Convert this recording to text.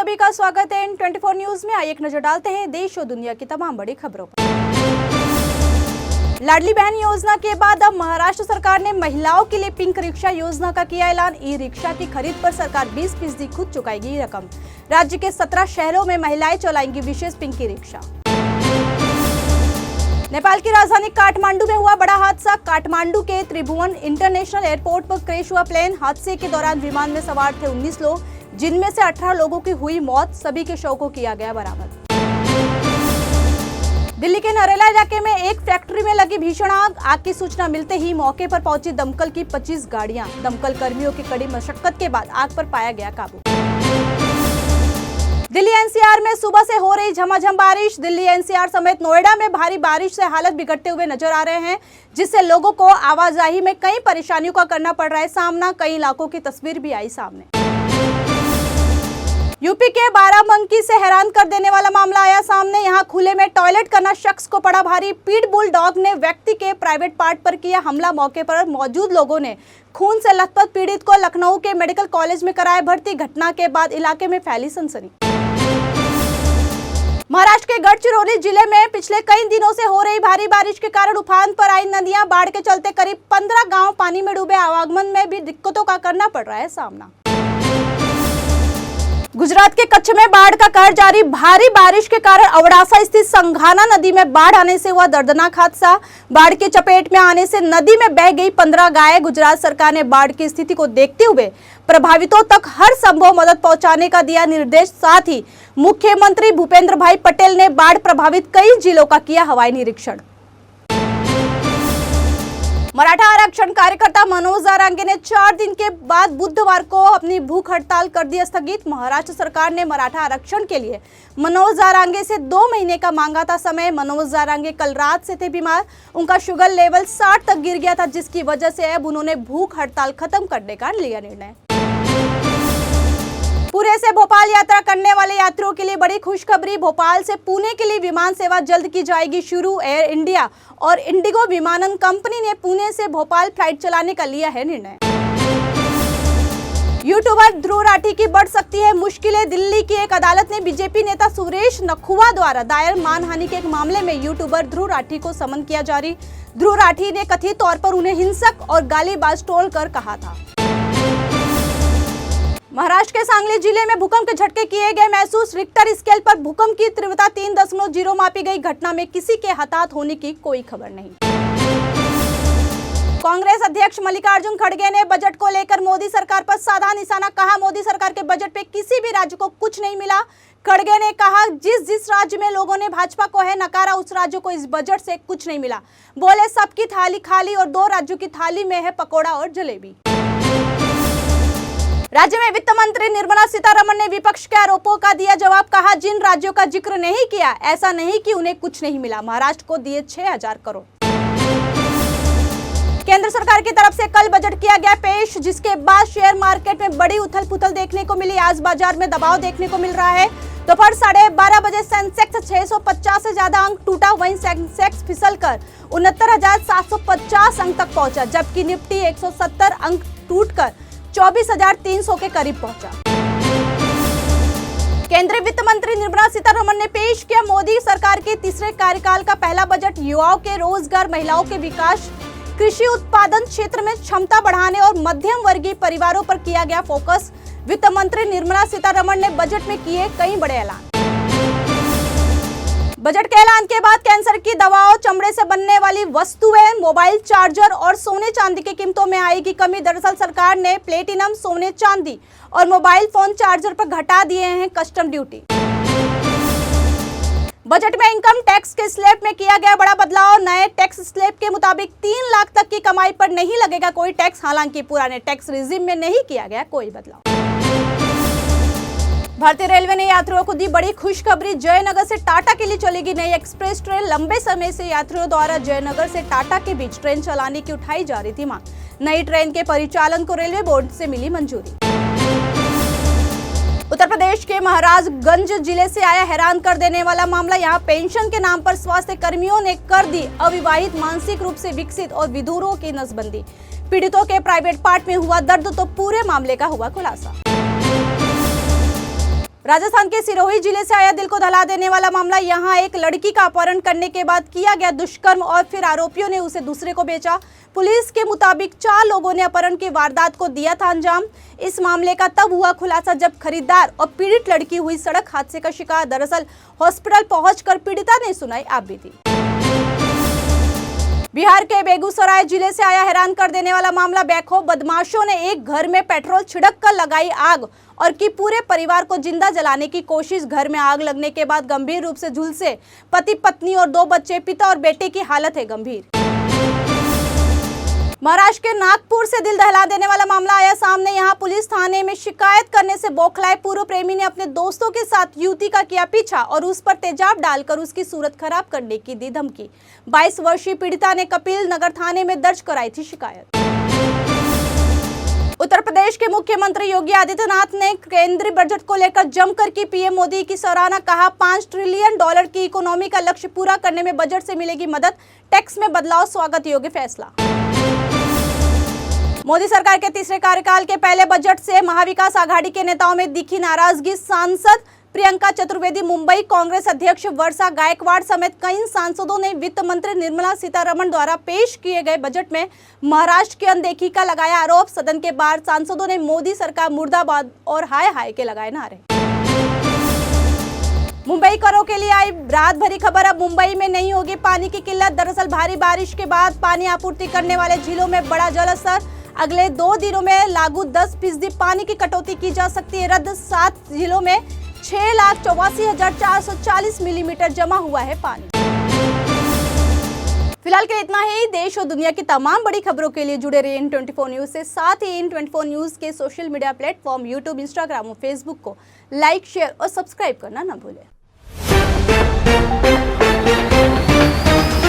सभी का स्वागत है इन 24 न्यूज में। आइए एक नजर डालते हैं देश और दुनिया की तमाम बड़ी खबरों पर। लाडली बहन योजना के बाद अब महाराष्ट्र सरकार ने महिलाओं के लिए पिंक रिक्शा योजना का किया ऐलान। ई रिक्शा की खरीद पर सरकार 20% खुद चुकाएगी रकम। राज्य के 17 शहरों में महिलाएं चलाएंगी विशेष पिंकी रिक्शा। नेपाल की राजधानी काठमांडू में हुआ बड़ा हादसा। काठमांडू के त्रिभुवन इंटरनेशनल एयरपोर्ट पर क्रैश हुआ प्लेन। हादसे के दौरान विमान में सवार थे 19 लोग, जिनमें से 18 लोगों की हुई मौत। सभी के शव को किया गया बरामद। दिल्ली के नरेला इलाके में एक फैक्ट्री में लगी भीषण आग। आग की सूचना मिलते ही मौके पर पहुंची दमकल की 25 गाड़ियां। दमकल कर्मियों की कड़ी मशक्कत के बाद आग पर पाया गया काबू। दिल्ली एनसीआर में सुबह से हो रही झमाझम बारिश। दिल्ली एनसीआर समेत नोएडा में भारी बारिश से हालत बिगड़ते हुए नजर आ रहे हैं, जिससे लोगों को आवाजाही में कई परेशानियों का करना पड़ रहा है सामना। कई इलाकों की तस्वीर भी आई सामने। यूपी के बाराबंकी से हैरान कर देने वाला मामला आया सामने। यहां खुले में टॉयलेट करना शख्स को पड़ा भारी। पीट बुल डॉग ने व्यक्ति के प्राइवेट पार्ट पर किया हमला। मौके पर मौजूद लोगों ने खून से लथपथ पीड़ित को लखनऊ के मेडिकल कॉलेज में कराया भर्ती। घटना के बाद इलाके में फैली सनसनी। महाराष्ट्र के गढ़चिरौली जिले में पिछले कई दिनों से हो रही भारी बारिश के कारण उफान पर आई नदियां। बाढ़ के चलते करीब 15 गांव पानी में डूबे। आवागमन में भी दिक्कतों का करना पड़ रहा है सामना। गुजरात के कच्छ में बाढ़ का कहर जारी। भारी बारिश के कारण अवड़ासा स्थित संघाना नदी में बाढ़ आने से हुआ दर्दनाक हादसा। बाढ़ की चपेट में आने से नदी में बह गई 15 गायें। गुजरात सरकार ने बाढ़ की स्थिति को देखते हुए प्रभावितों तक हर संभव मदद पहुंचाने का दिया निर्देश। साथ ही मुख्यमंत्री भूपेंद्र भाई पटेल ने बाढ़ प्रभावित कई जिलों का किया हवाई निरीक्षण। मराठा आरक्षण कार्यकर्ता मनोज जारांगे ने 4 दिन के बाद बुधवार को अपनी भूख हड़ताल कर दी स्थगित। महाराष्ट्र सरकार ने मराठा आरक्षण के लिए मनोज जारांगे से 2 महीने का मांगा था समय। मनोज जारांगे कल रात से थे बीमार। उनका शुगर लेवल 60 तक गिर गया था, जिसकी वजह से अब उन्होंने भूख हड़ताल खत्म करने का लिया निर्णय। पुणे से भोपाल यात्रा करने वाले यात्रियों के लिए बड़ी खुशखबरी। भोपाल से पुणे के लिए विमान सेवा जल्द की जाएगी शुरू। एयर इंडिया और इंडिगो विमानन कंपनी ने पुणे से भोपाल फ्लाइट चलाने का लिया है निर्णय। यूट्यूबर ध्रुव राठी की बढ़ सकती है मुश्किलें। दिल्ली की एक अदालत ने बीजेपी नेता सुरेश नखुआ द्वारा दायर मानहानि के एक मामले में यूट्यूबर ध्रुव राठी को समन किया जारी। ध्रुव राठी ने कथित तौर पर उन्हें हिंसक और गालीबाज ट्रोल कर कहा था। महाराष्ट्र के सांगली जिले में भूकंप के झटके किए गए महसूस। रिक्टर स्केल पर भूकंप की तीव्रता 3.0 मापी गई। घटना में किसी के हताहत होने की कोई खबर नहीं। कांग्रेस अध्यक्ष मल्लिकार्जुन खड़गे ने बजट को लेकर मोदी सरकार पर साधा निशाना। कहा, मोदी सरकार के बजट पे किसी भी राज्य को कुछ नहीं मिला। खड़गे ने कहा, जिस राज्य में लोगों ने भाजपा को है नकारा, उस राज्य को इस बजट से कुछ नहीं मिला। बोले, सबकी थाली खाली और 2 राज्यों की थाली में है पकौड़ा और जलेबी। राज्य में वित्त मंत्री निर्मला सीतारमण ने विपक्ष के आरोपों का दिया जवाब। कहा, जिन राज्यों का जिक्र नहीं किया, ऐसा नहीं कि उन्हें कुछ नहीं मिला। महाराष्ट्र को दिए 6000 करोड़। केंद्र सरकार की तरफ से कल बजट किया गया पेश, जिसके बाद शेयर मार्केट में बड़ी उथल पुथल देखने को मिली। आज बाजार में दबाव देखने को मिल रहा है। दोपहर 12:30 बजे सेंसेक्स 650 से ज्यादा अंक टूटा। वहीं सेंसेक्स फिसलकर 69,750 अंक तक पहुंचा, जबकि निफ्टी 170 अंक टूटकर 24,300 के करीब पहुंचा। केंद्रीय वित्त मंत्री निर्मला सीतारमण ने पेश किया मोदी सरकार के तीसरे कार्यकाल का पहला बजट। युवाओं के रोजगार, महिलाओं के विकास, कृषि उत्पादन क्षेत्र में क्षमता बढ़ाने और मध्यम वर्गीय परिवारों पर किया गया फोकस। वित्त मंत्री निर्मला सीतारमण ने बजट में किए कई बड़े ऐलान। बजट के ऐलान के बाद कैंसर की दवाओं, चमड़े से बनने वाली वस्तुएं, मोबाइल चार्जर और सोने चांदी की कीमतों में आएगी कमी। दरअसल सरकार ने प्लेटिनम, सोने चांदी और मोबाइल फोन चार्जर पर घटा दिए हैं कस्टम ड्यूटी। बजट में इनकम टैक्स के स्लैब में किया गया बड़ा बदलाव। नए टैक्स स्लैब के मुताबिक 3 लाख तक की कमाई पर नहीं लगेगा कोई टैक्स। हालांकि पुराने टैक्स रिजिम में नहीं किया गया कोई बदलाव। भारतीय रेलवे ने यात्रियों को दी बड़ी खुशखबरी। जयनगर से टाटा के लिए चलेगी नई एक्सप्रेस ट्रेन। लंबे समय से यात्रियों द्वारा जयनगर से टाटा के बीच ट्रेन चलाने की उठाई जा रही थी मांग। नई ट्रेन के परिचालन को रेलवे बोर्ड से मिली मंजूरी। उत्तर प्रदेश के महाराजगंज जिले से आया हैरान कर देने वाला मामला। यहाँ पेंशन के नाम पर स्वास्थ्य कर्मियों ने कर दी अविवाहित, मानसिक रूप से विकसित और विधुरों की नसबंदी। पीड़ितों के प्राइवेट पार्ट में हुआ दर्द तो पूरे मामले का हुआ खुलासा। राजस्थान के सिरोही जिले से आया दिल को दहला देने वाला मामला। यहां एक लड़की का अपहरण करने के बाद किया गया दुष्कर्म और फिर आरोपियों ने उसे दूसरे को बेचा। पुलिस के मुताबिक 4 लोगों ने अपहरण की वारदात को दिया था अंजाम। इस मामले का तब हुआ खुलासा जब खरीदार और पीड़ित लड़की हुई सड़क हादसे का शिकार। दरअसल हॉस्पिटल पहुंचकर पीड़िता ने सुनाई आपबीती। बिहार के बेगूसराय जिले से आया हैरान कर देने वाला मामला। बेखौफ बदमाशों ने एक घर में पेट्रोल छिड़क कर लगाई आग और की पूरे परिवार को जिंदा जलाने की कोशिश। घर में आग लगने के बाद गंभीर रूप से झुलसे पति पत्नी और 2 बच्चे। पिता और बेटे की हालत है गंभीर। महाराष्ट्र के नागपुर से दिल दहला देने वाला मामला आया सामने। यहां पुलिस थाने में शिकायत करने से बौखलाए पूर्व प्रेमी ने अपने दोस्तों के साथ युवती का किया पीछा और उस पर तेजाब डालकर उसकी सूरत खराब करने की दी धमकी। 22 वर्षीय पीड़िता ने कपिल नगर थाने में दर्ज कराई थी शिकायत। उत्तर प्रदेश के मुख्यमंत्री योगी आदित्यनाथ ने केंद्रीय बजट को लेकर जमकर की पीएम मोदी की सराहना। कहा, $5 ट्रिलियन की इकोनॉमी का लक्ष्य पूरा करने में बजट से मिलेगी मदद। टैक्स में बदलाव स्वागत योग्य फैसला। मोदी सरकार के तीसरे कार्यकाल के पहले बजट से महाविकास आघाड़ी के नेताओं में दिखी नाराजगी। सांसद प्रियंका चतुर्वेदी, मुंबई कांग्रेस अध्यक्ष वर्षा गायकवाड़ समेत कई सांसदों ने वित्त मंत्री निर्मला सीतारमण द्वारा पेश किए गए बजट में महाराष्ट्र की अनदेखी का लगाया आरोप। सदन के बाहर सांसदों ने मोदी सरकार मुर्दाबाद और हाय हाय के लगाए नारे। मुंबई करों के लिए आई रात भरी खबर। अब मुंबई में नहीं होगी पानी की किल्लत। दरअसल भारी बारिश के बाद पानी आपूर्ति करने वाले झीलों में बड़ा जलस्तर। अगले 2 दिनों में लागू 10% पानी की कटौती की जा सकती है रद्द। 7 जिलों में 6,84,440 मिलीमीटर जमा हुआ है पानी। फिलहाल के इतना ही। देश और दुनिया की तमाम बड़ी खबरों के लिए जुड़े रहिए N24 न्यूज से। साथ ही N24 न्यूज के social media platform YouTube, Instagram और फेसबुक को लाइक, शेयर और सब्सक्राइब करना न भूलें।